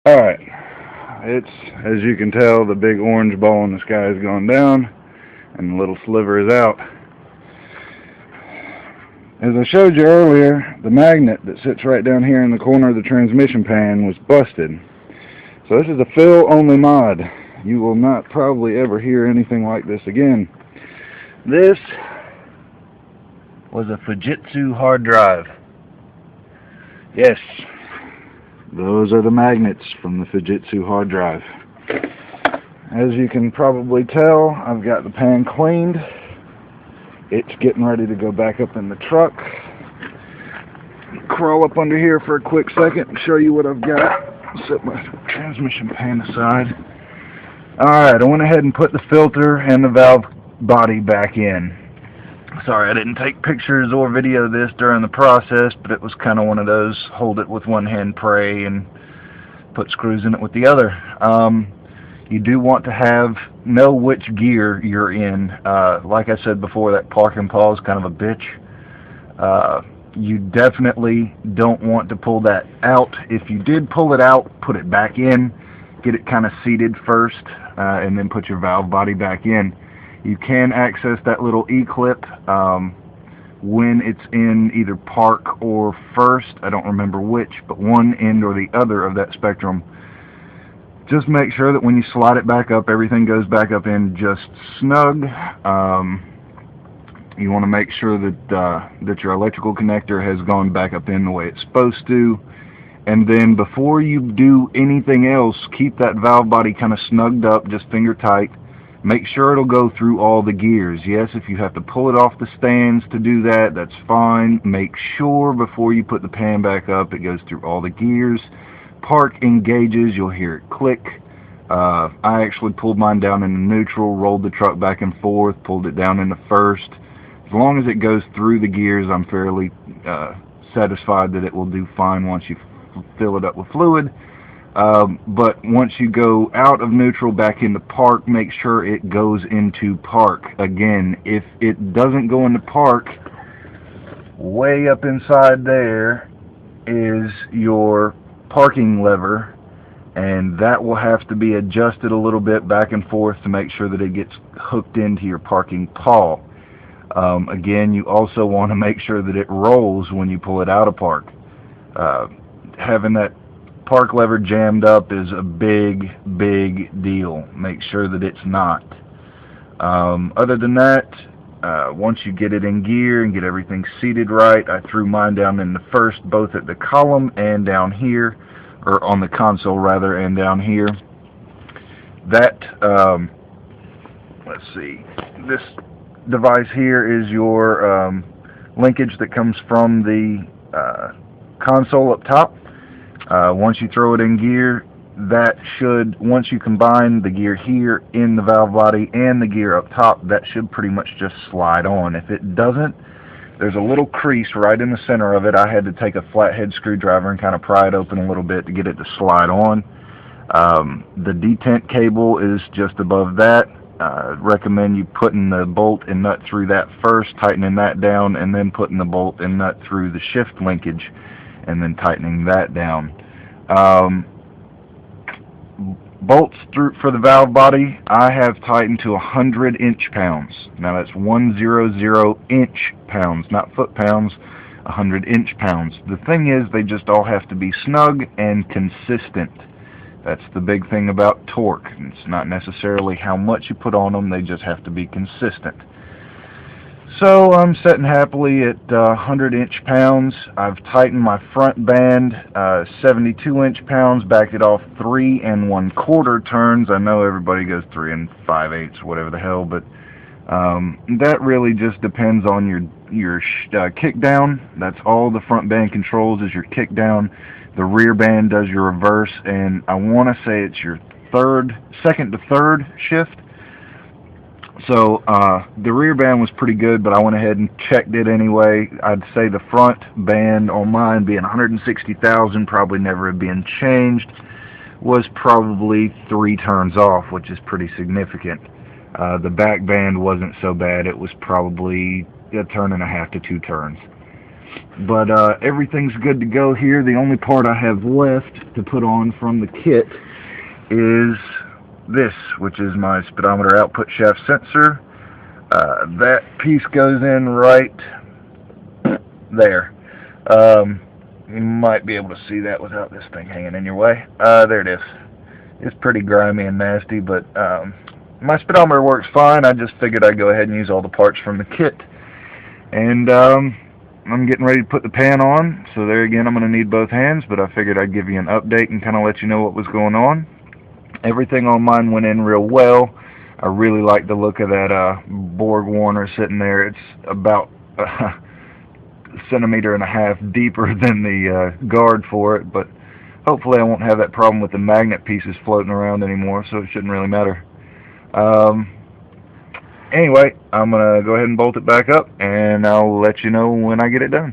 Alright, it's, as you can tell, the big orange ball in the sky has gone down, and the little sliver is out. As I showed you earlier, the magnet that sits right down here in the corner of the transmission pan was busted. So this is a fill-only mod. You will not probably ever hear anything like this again. This was a Fujitsu hard drive. Yes, those are the magnets from the Fujitsu hard drive. As you can probably tell, I've got the pan cleaned. It's getting ready to go back up in the truck. Crawl up under here for a quick second and show you what I've got. Set my transmission pan aside. Alright, I went ahead and put the filter and the valve body back in. Sorry I didn't take pictures or video of this during the process, but it was kind of one of those hold it with one hand, pray, and put screws in it with the other. You do want to know which gear you're in. Like I said before, that parking pawl is kind of a bitch. You definitely don't want to pull that out. If you did pull it out, put it back in, get it kind of seated first, and then put your valve body back in. You can access that little E-clip when it's in either park or first. I don't remember which, but one end or the other of that spectrum. Just make sure that when you slide it back up, everything goes back up in just snug. You want to make sure that your electrical connector has gone back up in the way it's supposed to. And then before you do anything else, keep that valve body kind of snugged up, just finger tight. Make sure it'll go through all the gears. Yes, if you have to pull it off the stands to do that, that's fine. Make sure before you put the pan back up, it goes through all the gears. Park engages, you'll hear it click. I actually pulled mine down into neutral, rolled the truck back and forth, pulled it down into first. As long as it goes through the gears, I'm fairly satisfied that it will do fine once you fill it up with fluid. But once you go out of neutral back into park, make sure it goes into park. Again, if it doesn't go into park, way up inside there is your parking lever, and that will have to be adjusted a little bit back and forth to make sure that it gets hooked into your parking pawl. Again, you also want to make sure that it rolls when you pull it out of park. Having that park lever jammed up is a big deal. Make sure that it's not. Other than that, once you get it in gear and get everything seated right, I threw mine down in the first, both at the column and down here, or on the console rather, and down here. That, let's see, this device here is your linkage that comes from the console up top. Once you throw it in gear, that should, once you combine the gear here in the valve body and the gear up top, that should pretty much just slide on. If it doesn't, there's a little crease right in the center of it. I had to take a flathead screwdriver and kind of pry it open a little bit to get it to slide on. The detent cable is just above that. Recommend you putting the bolt and nut through that first, tightening that down, and then putting the bolt and nut through the shift linkage, and then tightening that down. Bolts through for the valve body, I have tightened to 100 inch-pounds. Now that's 100 inch-pounds, not foot-pounds, 100 inch-pounds. The thing is, they just all have to be snug and consistent. That's the big thing about torque. It's not necessarily how much you put on them, they just have to be consistent. So I'm sitting happily at 100 inch-pounds. I've tightened my front band 72 inch-pounds, backed it off 3 1/4 turns. I know everybody goes 3 5/8, whatever the hell, but that really just depends on your kick down. That's all the front band controls is your kick down. The rear band does your reverse, and I want to say it's your second to third shift. So the rear band was pretty good, but I went ahead and checked it anyway. I'd say the front band on mine being 160,000, probably never being changed, was probably 3 turns off, which is pretty significant. The back band wasn't so bad. It was probably a turn and a half to 2 turns. But everything's good to go here. The only part I have left to put on from the kit is this, which is my speedometer output shaft sensor. That piece goes in right there. You might be able to see that without this thing hanging in your way. There it is. It's pretty grimy and nasty, but my speedometer works fine. I just figured I'd go ahead and use all the parts from the kit. And I'm getting ready to put the pan on, so there again I'm going to need both hands, but I figured I'd give you an update and kind of let you know what was going on. Everything on mine went in real well. I really like the look of that Borg Warner sitting there. It's about a centimeter and a half deeper than the guard for it, but hopefully I won't have that problem with the magnet pieces floating around anymore, so it shouldn't really matter. Anyway, I'm going to go ahead and bolt it back up, and I'll let you know when I get it done.